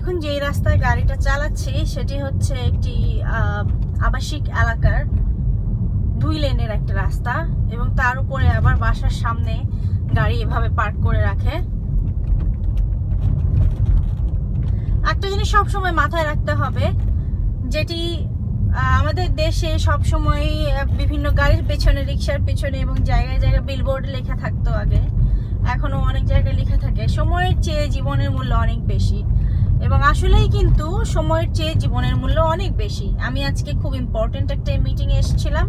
এখন যেই রাস্তায় গাড়িটা চালাচ্ছি সেটি হচ্ছে একটি আবাসিক এলাকার 2 লেনের একটা রাস্তা, এবং তার উপরে আবার বাসার সামনে গাড়ি এভাবে পার্ক করে রাখে। একটা জিনিস সবসময় মাথায় রাখতে হবে, যেটি আমাদের দেশে সবসময় বিভিন্ন গাড়ির পেছনে, রিক্সার পেছনে এবং জায়গায় জায়গায় বিলবোর্ডে লেখা থাকতো আগে, এখনো অনেক জায়গায় লেখা থাকে সময়ের চেয়ে জীবনের মূল্য অনেক বেশি। এবং আসলেই কিন্তু সময়ের চেয়ে জীবনের মূল্য অনেক বেশি। আমি আজকে খুব ইম্পর্টেন্ট একটা মিটিংয়ে এসেছিলাম,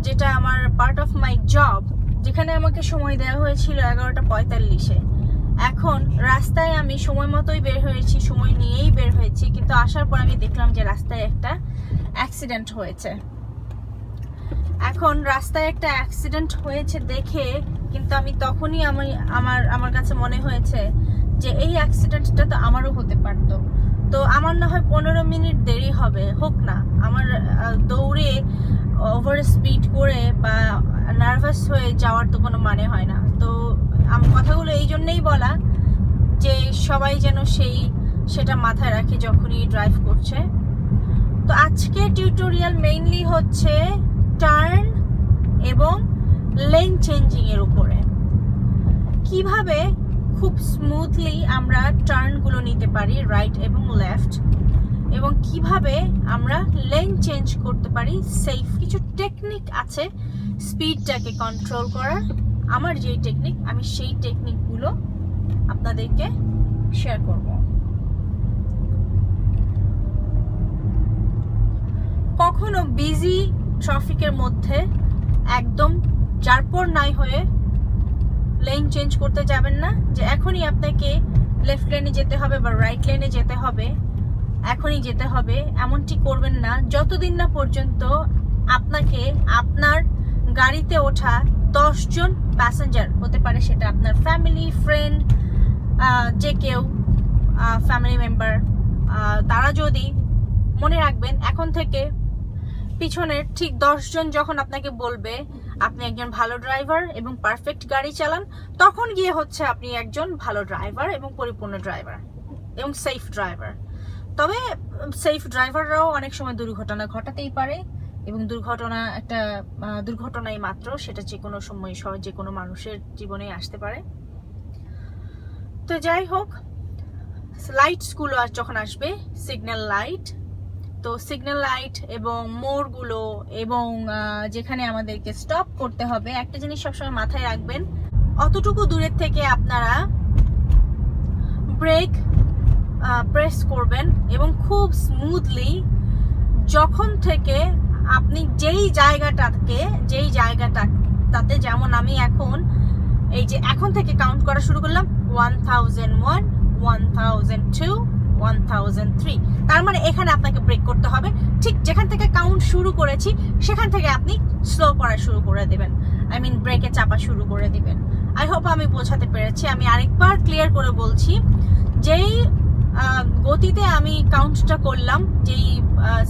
যেটা আমার পার্ট অফ মাই জব, যেখানে আমাকে সময় দেওয়া হয়েছিল 11:45-এ। এখন রাস্তায় আমি সময় মতোই বের হয়েছি, সময় নিয়েই বের হয়েছি, কিন্তু আসার পর আমি দেখলাম যে রাস্তায় একটা অ্যাক্সিডেন্ট হয়েছে। এখন রাস্তায় একটা অ্যাক্সিডেন্ট হয়েছে দেখে কিন্তু আমি তখনই আমার কাছে মনে হয়েছে যে এই অ্যাক্সিডেন্টটা তো আমারও হতে পারতো। তো আমার না হয় 15 মিনিট দেরি হবে, হোক না, আমার দৌড়ে ওভার স্পিড করে বা নার্ভাস হয়ে যাওয়ার তো কোনো মানে হয় না। তো কথাগুলো এই জন্যই বলা যে সবাই যেন সেটা মাথায় রাখে যখনই ড্রাইভ করছে। তো আজকে টিউটোরিয়াল মেইনলি হচ্ছে টার্ন এবং লেন চেঞ্জিং এর উপরে, কিভাবে খুব স্মুথলি আমরা টার্নগুলো নিতে পারি রাইট এবং লেফট, এবং কিভাবে আমরা লেন চেঞ্জ করতে পারি সেফ। কিছু টেকনিক আছে স্পিডটাকে কন্ট্রোল করার। আমার যেই টেকনিক, আমি সেই টেকনিকগুলো আপনাদেরকে শেয়ার করব। কখনো বিজি ট্রাফিকের মধ্যে একদম যারপর নাই হয়ে লেন চেঞ্জ করতে যাবেন না, যে এখনই আপনাকে লেফট লেনে যেতে হবে বা রাইট লেনে যেতে হবে, এখনই যেতে হবে, এমনটি করবেন না যতদিন না পর্যন্ত আপনাকে আপনার গাড়িতে ওঠা 10 জন প্যাসেঞ্জার, হতে পারে সেটা আপনার ফ্যামিলি, ফ্রেন্ড, যে কেউ ফ্যামিলি মেম্বার, তারা যদি মনে রাখবেন এখন থেকে পিছনের ঠিক 10 জন যখন আপনাকে বলবে আপনি একজন ভালো ড্রাইভার এবং পারফেক্ট গাড়ি চালান, তখন গিয়ে হচ্ছে আপনি একজন ভালো ড্রাইভার এবং পরিপূর্ণ ড্রাইভার এবং সেফ ড্রাইভার। তবে সেফ ড্রাইভাররাও অনেক সময় দুর্ঘটনা ঘটাতেই পারে, এবং দুর্ঘটনা একটা দুর্ঘটনাই মাত্র, সেটা যে কোনো সময় যে কোনো মানুষের জীবনে আসতে পারে। তো যাই হোক, লাইটসগুলো যখন আসবে, সিগন্যাল লাইট, তো সিগন্যাল লাইট এবং মোড়গুলো এবং যেখানে আমাদেরকে স্টপ করতে হবে, একটা জিনিস সবসময় মাথায় রাখবেন, অতটুকু দূরের থেকে আপনারা ব্রেক প্রেস করবেন এবং খুব স্মুথলি, যখন থেকে আপনি যেই জায়গাটাতে, যেমন আমি এখন থেকে কাউন্ট করা শুরু করলাম 1001, 1002, 1003, তার মানে এখানে আপনাকে ব্রেক করতে হবে। ঠিক যেখান থেকে কাউন্ট শুরু করেছি সেখান থেকে আপনি স্লো করা শুরু করে দেবেন, ব্রেকে চাপা শুরু করে দিবেন। আই হোপ আমি বোঝাতে পেরেছি। আমি আরেকবার ক্লিয়ার করে বলছি, যেই গতিতে আমি কাউন্টটা করলাম, যেই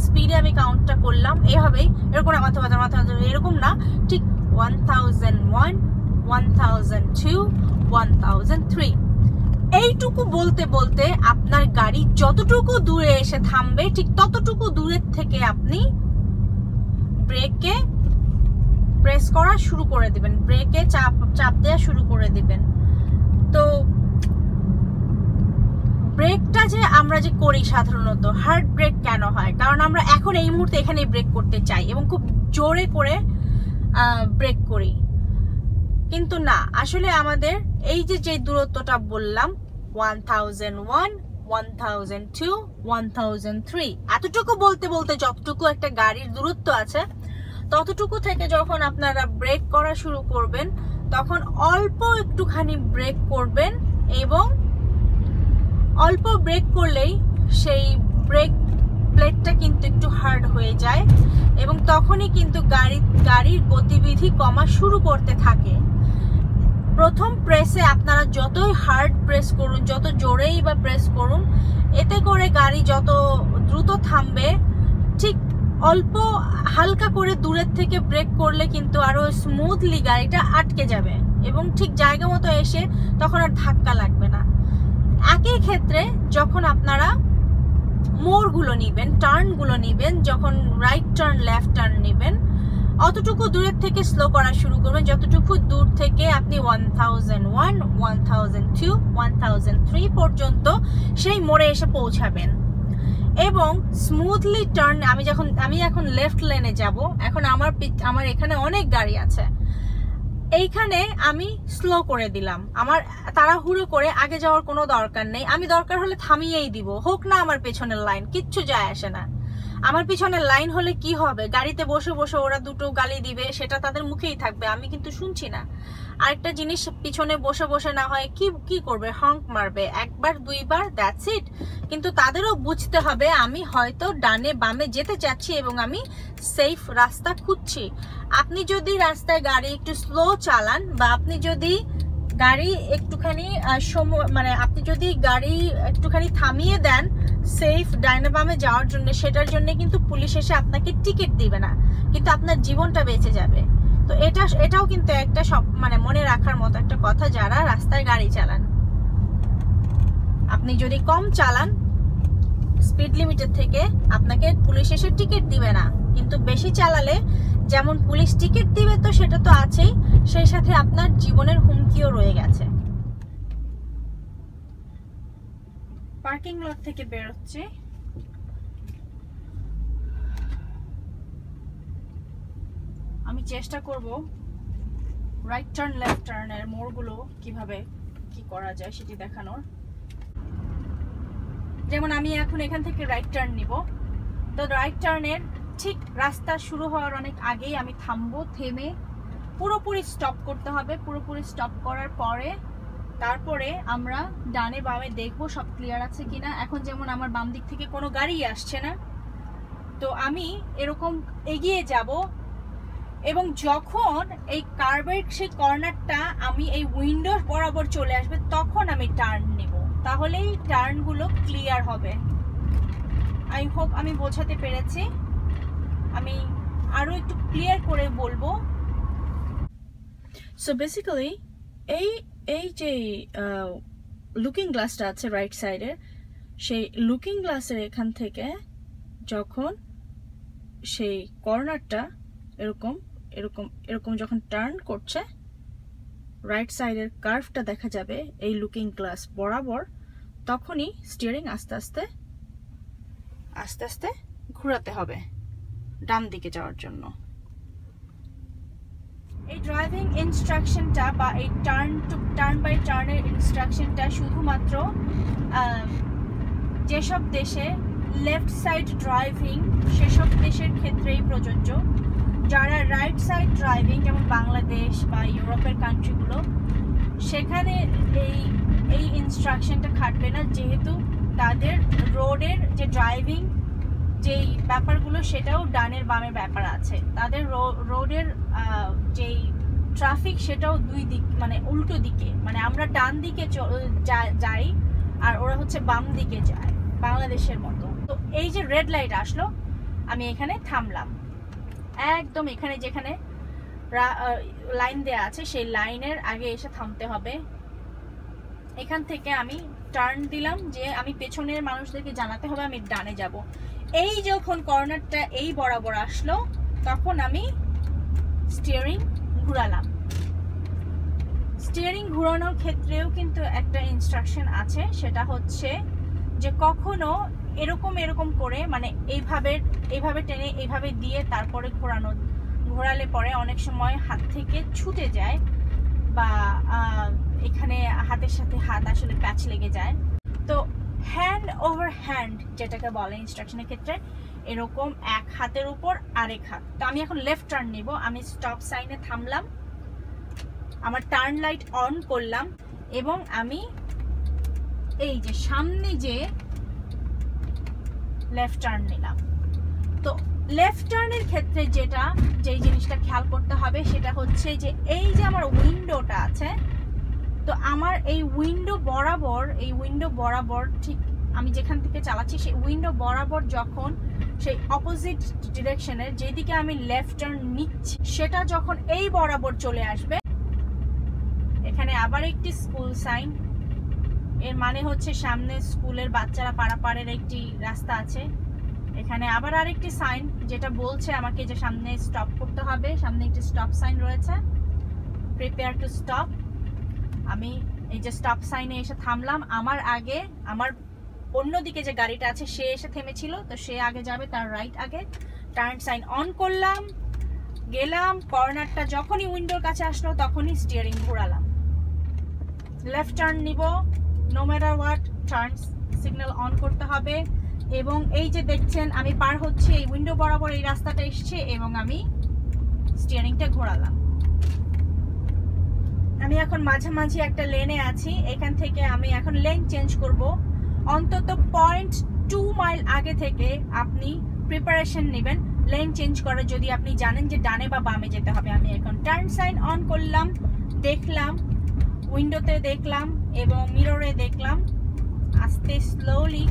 স্পিডে আমি কাউন্টটা করলাম, এভাবেই, এরকম না মাথা এরকম না, ঠিক 1001, 1002, 1003, এইটুকু বলতে বলতে আপনার গাড়ি যতটুকু দূরে এসে থামবে, ঠিক ততটুকু দূরের থেকে আপনি ব্রেকে প্রেস করা শুরু করে দিবেন, ব্রেকে চাপ দেওয়া শুরু করে দিবেন। তো ব্রেকটা যে আমরা যে করি সাধারণত, হার্ড ব্রেক কেন হয়? কারণ আমরা এখন এই মুহূর্তে এখানে ব্রেক করতে চাই এবং খুব জোরে করে ব্রেক করি, কিন্তু না, আসলে আমাদের এই যে দূরত্বটা বললাম 1001, 1002, 1003, এতটুকু বলতে বলতে যতটুকু একটা গাড়ির দূরত্ব আছে, ততটুকু থেকে যখন আপনারা ব্রেক করা শুরু করবেন, তখন অল্প একটুখানি ব্রেক করবেন, এবং অল্প ব্রেক করলেই সেই ব্রেক প্লেটটা কিন্তু একটু হার্ড হয়ে যায়, এবং তখনই কিন্তু গাড়ির গতিবিধি কমা শুরু করতে থাকে। প্রথম প্রেসে আপনারা যতই হার্ড প্রেস করুন, যত জোরেই বা প্রেস করুন, এতে করে গাড়ি যত দ্রুত থামবে, ঠিক অল্প হালকা করে দূরের থেকে ব্রেক করলে কিন্তু আরো স্মুথলি গাড়িটা আটকে যাবে এবং ঠিক জায়গা মতো এসে তখন আর ধাক্কা লাগবে না। একই ক্ষেত্রে যখন আপনারা মোড়গুলো নিবেন, টার্নগুলো নিবেন, যখন রাইট টার্ন লেফট টার্ন নিবেন, অতটুকু দূরের থেকে স্লো করা শুরু করবেন যতটুকু দূর থেকে আপনি 1001, 1002, 1003 পর্যন্ত সেই মোড়ে এসে পৌঁছাবেন। এবং স্মুথলি টার্ন, আমি এখন লেফট লেনে যাব, এখন আমার এখানে অনেক গাড়ি আছে, এইখানে আমি স্লো করে দিলাম। আমার তাড়াহুড়ো করে আগে যাওয়ার কোনো দরকার নেই, আমি দরকার হলে থামিয়েই দিব, হোক না আমার পেছনের লাইন, কিচ্ছু যায় আসে না। আমার পিছনের লাইন হলে কি হবে, গাড়িতে বসে বসে ওরা দুটো গালি দিবে, সেটা তাদের মুখেই থাকবে, আমি কিন্তু শুনছি না। আরেকটা জিনিস, পিছনে বসে বসে না হয় কি করবে, হংক মারবে একবার দুইবার, দ্যাটস ইট। কিন্তু তাদেরও বুঝতে হবে আমি হয়তো ডানে বামে যেতে চাচ্ছি এবং আমি সেফ রাস্তা খুঁজছি। আপনি যদি রাস্তায় গাড়ি একটু স্লো চালান, বা আপনি যদি গাড়ি একটুখানি আপনি যদি গাড়ি একটুখানি থামিয়ে দেন সেফ ডাইনে বামে যাওয়ার জন্য, সেটার জন্য কিন্তু পুলিশ এসে আপনাকে টিকিট দিবে না, কিন্তু আপনার জীবনটা বেঁচে যাবে। তো এটাও কিন্তু একটা মনে রাখার মতো একটা কথা যারা রাস্তায় গাড়ি চালান। আপনি যদি কম চালান স্পিড লিমিটের থেকে, আপনাকে পুলিশ এসে টিকিট দিবে না, কিন্তু বেশি চালালে যেমন পুলিশ টিকিট দিবে, তো সেটা তো আছেই, সেই সাথে আপনার জীবনের হুমকিও রয়ে গেছে। পার্কিং লট থেকে বের হচ্ছে, আমি চেষ্টা করব রাইট টার্ন লেফট টার্নের মোড়গুলো কিভাবে কি করা যায় সেটি দেখানোর। যেমন আমি এখন এখান থেকে রাইট টার্ন নিব, তো রাইট টার্নের ঠিক রাস্তা শুরু হওয়ার অনেক আগেই আমি থামবো, থেমে পুরোপুরি স্টপ করতে হবে। পুরোপুরি স্টপ করার পরে তারপরে আমরা ডানে বামে দেখবো সব ক্লিয়ার আছে কিনা। এখন যেমন আমার বাম দিক থেকে কোনো গাড়ি আসছে না, তো আমি এরকম এগিয়ে যাব, এবং যখন এই কার্ভের সেই কর্নারটা আমি এই উইন্ডো বরাবর চলে আসবে, তখন আমি টার্ন নেব, তাহলেই টার্নগুলো ক্লিয়ার হবে। আই হোপ আমি বোঝাতে পেরেছি। আমি আরো একটু ক্লিয়ার করে বলবো। সো বেসিক্যালি এই যে লুকিং গ্লাসটা আছে রাইট সাইডের, সেই লুকিং গ্লাসের এখান থেকে যখন সেই কর্নারটা এরকম এরকম এরকম যখন টার্ন করছে, রাইট সাইডের কার্ভটা দেখা যাবে এই লুকিং গ্লাস বরাবর, তখনই স্টিয়ারিং আস্তে আস্তে ঘোরাতে হবে ডান দিকে যাওয়ার জন্য। এই ড্রাইভিং ইনস্ট্রাকশনটা বা এই টার্ন বাই টার্নের ইনস্ট্রাকশনটা শুধুমাত্র যেসব দেশে লেফট সাইড ড্রাইভিং সেসব দেশের ক্ষেত্রেই প্রযোজ্য। যারা রাইট সাইড ড্রাইভিং, যেমন বাংলাদেশ বা ইউরোপের কান্ট্রিগুলো, সেখানে এই ইনস্ট্রাকশনটা খাটবে না, যেহেতু তাদের রোডের যে ড্রাইভিং যেই ব্যাপারগুলো সেটাও ডানের বামের ব্যাপার আছে। তাদের রোডের যেই ট্রাফিক সেটাও দুই দিক, উল্টো দিকে, আমরা ডান দিকে যাই আর ওরা হচ্ছে বাম দিকে যায়, বাংলাদেশের মতো। তো এই যে রেড লাইট আসলো, আমি এখানে থামলাম, একদম এখানে যেখানে লাইন দেয়া আছে সেই লাইনের আগে এসে থামতে হবে। এখান থেকে আমি টার্ন দিলাম, যে আমি পেছনের মানুষদেরকে জানাতে হবে আমি ডানে যাব। এই যখন কর্নারটা এই বরাবর আসলো, তখন আমি স্টিয়ারিং ঘুরালাম। স্টিয়ারিং ঘোরানোর ক্ষেত্রেও কিন্তু একটা ইনস্ট্রাকশন আছে, সেটা হচ্ছে যে কখনো এরকম করে, এইভাবে টেনে এইভাবে দিয়ে তারপরে ঘোরালে পরে অনেক সময় হাত থেকে ছুটে যায়, বা এখানে হাতের সাথে হাত আসলে প্যাচ লেগে যায়। তো হ্যান্ড ওভার হ্যান্ড যেটাকে বলে ইনস্ট্রাকশনের ক্ষেত্রে, এরকম এক হাতের উপর আরেক হাত। তো আমি এখন লেফট টার্ন নিব, আমি স্টপ সাইনে থামলাম, আমার টার্ন লাইট অন করলাম, এবং আমি এই যে সামনে যে লেফট টার্ন নিলাম। তো লেফট টার্নের ক্ষেত্রে যেই জিনিসটা খেয়াল করতে হবে সেটা হচ্ছে যে এই যে আমার উইন্ডোটা আছে, তো আমার এই উইন্ডো বরাবর ঠিক আমি যেখান থেকে চালাচ্ছি সেই উইন্ডো বরাবর যখন সেই অপোজিট ডিরেকশনের যেদিকে আমি লেফট টার্ন নিচ্ছি সেটা যখন এই বরাবর চলে আসবে, এখানে আবার একটি স্কুল সাইন, এর মানে হচ্ছে সামনে স্কুলের বাচ্চারা পারাপারের একটি রাস্তা আছে। এখানে আবার আরেকটি সাইন যেটা বলছে আমাকে যে সামনে স্টপ করতে হবে। সামনে একটি স্টপ সাইন রয়েছে, প্রিপেয়ার টু স্টপ। আমি এই যে স্টপ সাইনে এসে থামলাম। আমার আগে আমার অন্যদিকে যে গাড়িটা আছে সে এসে থেমেছিল, তো সে আগে যাবে, তার রাইট আগে। টার্ন সাইন অন করলাম, গেলাম। কর্নারটা যখনই উইন্ডোর কাছে আসলো তখনই স্টিয়ারিং ঘোরালাম। লেফট টার্ন নিব, no matter what, turn signal on করতে হবে। এবং এই যে দেখছেন আমি পার হচ্ছে এই উইন্ডো বরাবর, এই রাস্তাটা এসছে এবং আমি স্টিয়ারিংটা ঘোরালাম। আমি এখন মাঝামাঝি একটা লেনে আছি। এখান থেকে আমি এখন লেন চেঞ্জ করব। অন্তত 0.2 মাইল আগে থেকে আপনি প্রিপারেশন নেবেন লেন চেঞ্জ করার, যদি আপনি জানেন যে ডানে বা বামে যেতে হবে। আমি এখন টার্ন সাইন অন করলাম, দেখলাম, উইন্ডোতে দেখলাম এবং মিররে দেখলাম, আস্তে স্লোলি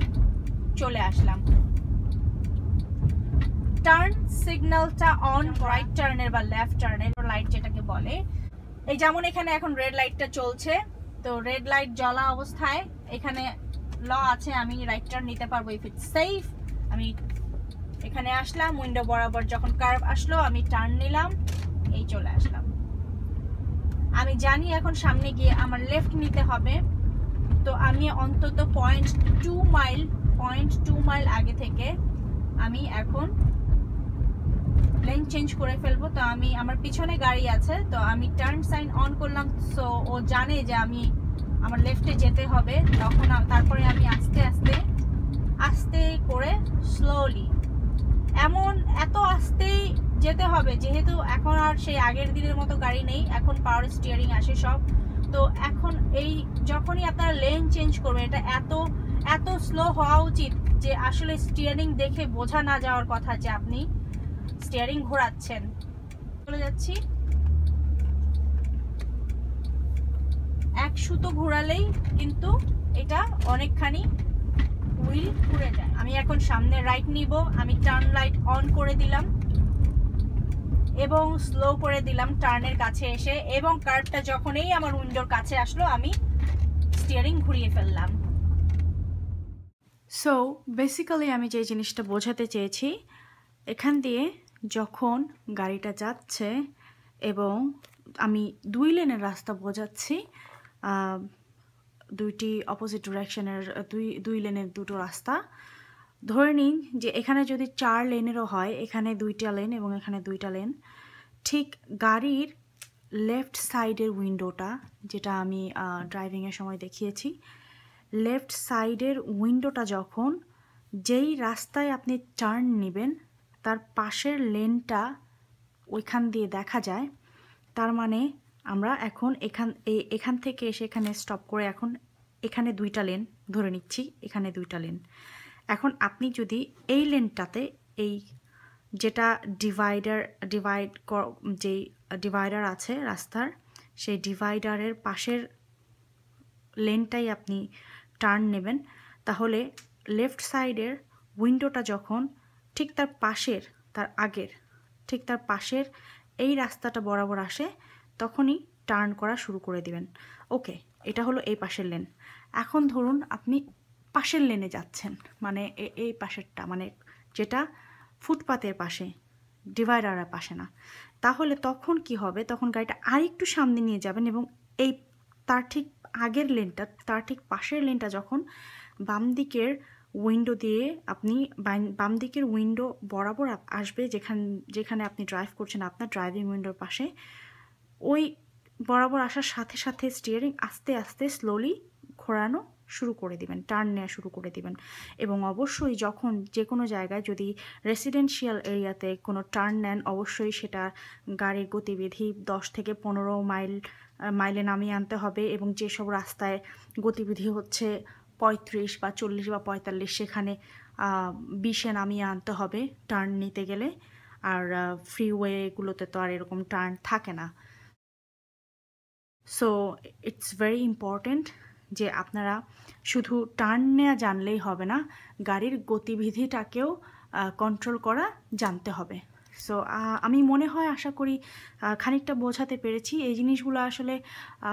চলে আসলাম। টার্ন সিগন্যালটা অন, রাইট টার্নের বা লেফট টার্নের লাইট যেটাকে বলে। এই যেমন এখানে এখন রেড লাইটটা চলছে, তো রেড লাইট জ্বলা অবস্থায় এখানে ল আছে আমি রাইট টার্ন নিতে পারবো ইফ ইটস সেফ। আমি এখানে আসলাম, উইন্ডো বরাবর যখন কার্ভ আসলো আমি টার্ন নিলাম, এই চলে আসলাম। আমি জানি এখন সামনে গিয়ে আমার লেফট নিতে হবে, তো আমি অন্তত 0.2 মাইল আগে থেকে আমি এখন লেন চেঞ্জ করে ফেলবো। তো আমি আমার পিছনে গাড়ি আছে, তো আমি টার্ন সাইন অন করলাম, সো ও জানে যে আমি আমার লেফটে যেতে হবে। তখন তারপরে আমি আস্তে আস্তে আস্তে করে স্লোলি, এত আস্তেই যেতে হবে যেহেতু এখন আর সেই আগের দিনের মতো গাড়ি নেই, এখন পাওয়ার স্টিয়ারিং আসে সব। তো এখন এই যখনই আপনারা লেন চেঞ্জ করবেন এটা এত স্লো হওয়া উচিত যে আসলে স্টিয়ারিং দেখে বোঝা না যাওয়ার কথা যে আপনি স্টিয়ারিং ঘোরাচ্ছেন। চলে যাচ্ছি, এক সুতো ঘোরালেই কিন্তু এটা অনেকখানি হুইল ঘুরে যায়। আমি এখন সামনে রাইট নিব, আমি টার্ন লাইট অন করে দিলাম এবং স্লো করে দিলাম টার্নের কাছে এসে, এবং কার্ভটা যখনই আমার উইন্ডোর কাছে আসলো আমি স্টিয়ারিং ঘুরিয়ে ফেললাম। সো বেসিক্যালি আমি যে জিনিসটা বোঝাতে চেয়েছি, এখান দিয়ে যখন গাড়িটা যাচ্ছে এবং আমি 2 লেনের রাস্তা বোঝাচ্ছি, দুইটি অপোজিট ডিরেকশনের দুই লেনের দুটো রাস্তা। ধরে নিন যে এখানে যদি 4 লেনেরও হয়, এখানে 2টা লেন এবং এখানে 2টা লেন, ঠিক গাড়ির লেফট সাইডের উইন্ডোটা, যেটা আমি ড্রাইভিংয়ের সময় দেখিয়েছি, লেফট সাইডের উইন্ডোটা যখন যেই রাস্তায় আপনি টার্ন নেবেন তার পাশের লেনটা ওইখান দিয়ে দেখা যায়, তার মানে আমরা এখন এখান থেকে এসে এখানে স্টপ করে এখন এখানে 2টা লেন ধরে নিচ্ছি, এখানে 2টা লেন। এখন আপনি যদি এই লেনটাতে এই যেটা যেই ডিভাইডার আছে রাস্তার, সেই ডিভাইডারের পাশের লেনটাই আপনি টার্ন নেবেন, তাহলে লেফট সাইডের উইন্ডোটা যখন ঠিক তার পাশের, তার আগের, ঠিক তার পাশের এই রাস্তাটা বরাবর আসে তখনই টার্ন করা শুরু করে দিবেন। ওকে, এটা হলো এই পাশের লেন। এখন ধরুন আপনি পাশের লেনে যাচ্ছেন, মানে এই পাশেরটা, মানে যেটা ফুটপাতের পাশে, ডিভাইডারের পাশে না, তাহলে তখন কি হবে, তখন গাড়িটা আরেকটু সামনে নিয়ে যাবেন এবং এই তার ঠিক আগের লেনটা, তার ঠিক পাশের লেনটা যখন বাম দিকের উইন্ডো দিয়ে আপনি বাম দিকের উইন্ডো বরাবর আসবে, যেখানে আপনি ড্রাইভ করছেন আপনার ড্রাইভিং উইন্ডোর পাশে, ওই বরাবর আসার সাথে সাথে স্টিয়ারিং আস্তে আস্তে স্লোলি ঘোরানো শুরু করে দিবেন, টার্ন নেওয়া শুরু করে দিবেন। এবং অবশ্যই যখন যে কোনো জায়গায় যদি রেসিডেন্সিয়াল এরিয়াতে কোনো টার্ন নেন, অবশ্যই সেটা গাড়ির গতিবিধি 10 থেকে 15 মাইলে নামিয়ে আনতে হবে, এবং যেসব রাস্তায় গতিবিধি হচ্ছে 35 বা 40 বা 45, সেখানে 20-এ নামিয়ে আনতে হবে টার্ন নিতে গেলে। আর ফ্রিওয়েগুলোতে তো আর এরকম টার্ন থাকে না। সো ইটস ভেরি ইম্পর্টেন্ট যে আপনারা শুধু টার্ন নেওয়া জানলেই হবে না, গাড়ির গতিবিধিটাকেও কন্ট্রোল করা জানতে হবে। সো আমি মনে হয় আশা করি খানিকটা বোঝাতে পেরেছি। এই জিনিসগুলো আসলে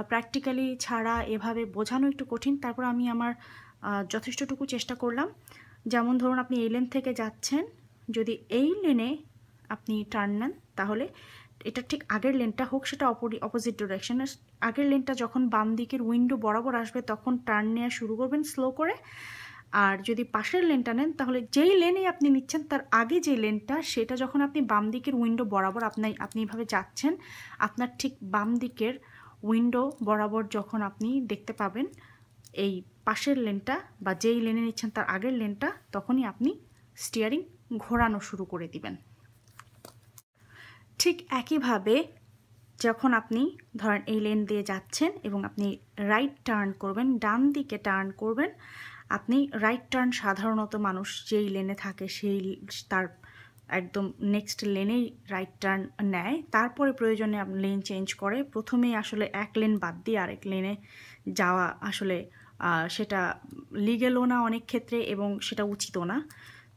প্র্যাকটিক্যালি ছাড়া এভাবে বোঝানো একটু কঠিন। তারপর আমি আমার যথেষ্টটুকু চেষ্টা করলাম। যেমন ধরুন আপনি এই লেন থেকে যাচ্ছেন, যদি এই লেনে আপনি টার্ন নেন তাহলে এটা ঠিক আগের লেনটা হোক, সেটা অপোজিট ডিরেকশনে, আগের লেনটা যখন বাম দিকের উইন্ডো বরাবর আসবে তখন টার্ন নেওয়া শুরু করবেন স্লো করে। আর যদি পাশের লেনটা নেন তাহলে যেই লেনে আপনি নিচ্ছেন তার আগে যে লেনটা, সেটা যখন আপনি বাম দিকের উইন্ডো বরাবর আপনি এইভাবে যাচ্ছেন, আপনার ঠিক বাম দিকের উইন্ডো বরাবর যখন আপনি দেখতে পাবেন এই পাশের লেনটা বা যেই লেনে নিচ্ছেন তার আগের লেনটা, তখনই আপনি স্টিয়ারিং ঘোরানো শুরু করে দিবেন। ঠিক একইভাবে যখন আপনি ধরেন এই লেন দিয়ে যাচ্ছেন এবং আপনি রাইট টার্ন করবেন, ডান দিকে টার্ন করবেন, আপনি রাইট টার্ন সাধারণত মানুষ যেই লেনে থাকে সেই তার একদম নেক্সট লেনেই রাইট টার্ন নেয়, তারপরে প্রয়োজনে আপনি লেন চেঞ্জ করে। প্রথমেই আসলে এক লেন বাদ দিয়ে আরেক লেনে যাওয়া আসলে সেটা লিগ্যালও না অনেক ক্ষেত্রে, এবং সেটা উচিতও না।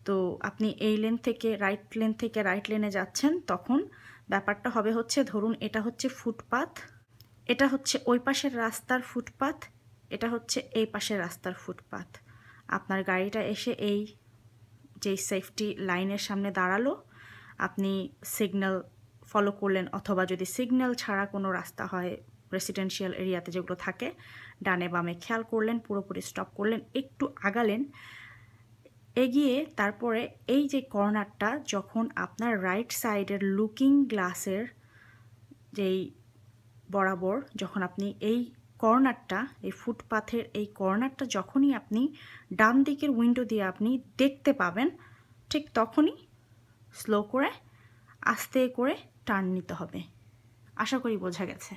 তো আপনি এই লেন থেকে রাইট লেনে যাচ্ছেন, তখন ব্যাপারটা হবে হচ্ছে, ধরুন এটা হচ্ছে ফুটপাথ, এটা হচ্ছে ওই পাশের রাস্তার ফুটপাথ, এটা হচ্ছে এই পাশের রাস্তার ফুটপাথ। আপনার গাড়িটা এসে এই যে সেফটি লাইনের সামনে দাঁড়ালো, আপনি সিগন্যাল ফলো করলেন, অথবা যদি সিগন্যাল ছাড়া কোনো রাস্তা হয় রেসিডেন্সিয়াল এরিয়াতে যেগুলো থাকে, ডানে বামে খেয়াল করলেন, পুরোপুরি স্টপ করলেন, একটু আগালেন, এগিয়ে তারপরে এই যে কর্নারটা, যখন আপনার রাইট সাইডের লুকিং গ্লাসের যেই বরাবর যখন আপনি এই কর্নারটা, এই ফুটপাথের এই কর্নারটা যখনই আপনি ডান দিকের উইন্ডো দিয়ে আপনি দেখতে পাবেন, ঠিক তখনই স্লো করে আস্তে করে টার্ন নিতে হবে। আশা করি বোঝা গেছে।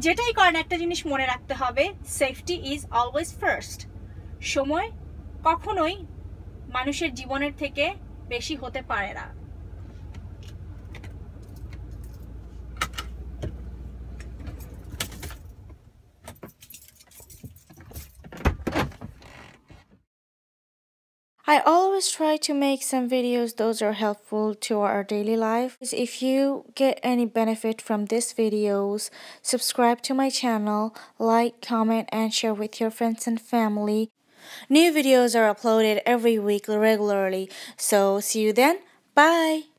যেটাই করেন একটা জিনিস মনে রাখতে হবে, সেফটি ইজ অলওয়েজ ফার্স্ট। সময় কখনোই মানুষের জীবনের থেকে বেশি হতে পারে না। I always try to make some videos those are helpful to our daily life. If you get any benefit from these videos, subscribe to my channel, like, comment, and share with your friends and family. New videos are uploaded every week regularly, so see you then. Bye!